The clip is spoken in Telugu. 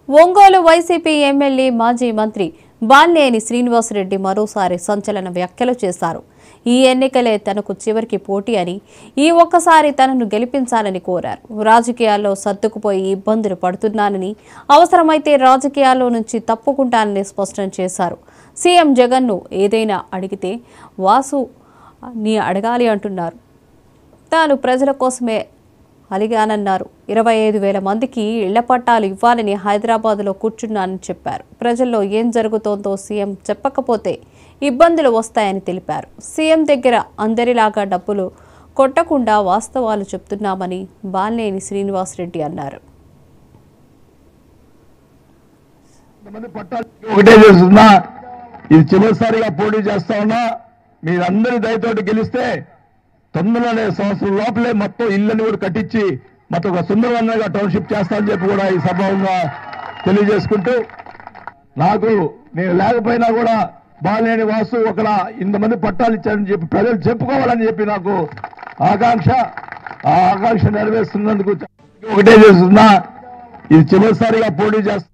ఒంగోలు వైసీపీ ఎమ్మెల్యే మాజీ మంత్రి బాలినేని శ్రీనివాసరెడ్డి మరోసారి సంచలన వ్యాఖ్యలు చేశారు. ఈ ఎన్నికలే తనకు చివరికి పోటీ అని, ఈ ఒక్కసారి తనను గెలిపించాలని కోరారు. రాజకీయాల్లో సర్దుకుపోయి ఇబ్బందులు పడుతున్నానని, అవసరమైతే రాజకీయాల్లో నుంచి తప్పుకుంటానని స్పష్టం చేశారు. సీఎం జగన్ను ఏదైనా అడిగితే వాసు నీ అడగాలి అంటున్నారు. తాను ప్రజల కోసమే అలిగానన్నారు. 25,000 మందికి ఇళ్ల పట్టాలు ఇవ్వాలని హైదరాబాద్లో కూర్చున్నానని చెప్పారు. ప్రజల్లో ఏం జరుగుతోందో సీఎం చెప్పకపోతే ఇబ్బందులు వస్తాయని తెలిపారు. సీఎం దగ్గర అందరిలాగా డబ్బులు కొట్టకుండా వాస్తవాలు చెప్తున్నామని బాలినేని శ్రీనివాసరెడ్డి అన్నారు. ఇది చివరిసారిగా పోటీ చేస్తా ఉన్నా, మీరందరి దయతోటి గెలిస్తే 9 సంవత్సరం లోపలే మొత్తం ఇళ్ళని కూడా కట్టించి మొత్తం ఒక సుందరవనంగా టౌన్షిప్ చేస్తానని చెప్పి కూడా ఈ సభంగా తెలియజేసుకుంటూ, నేను లేకపోయినా కూడా బాలినేని వాసు ఒకలా ఇంతమంది పట్టాలు ఇచ్చారని చెప్పి ప్రజలు చెప్పుకోవాలని చెప్పి నాకు ఆకాంక్ష. ఆ ఆకాంక్ష నెరవేరుస్తున్నందుకు ఒకటే చేస్తున్నా, ఇది చివరిసారిగా పోటీ చేస్తా.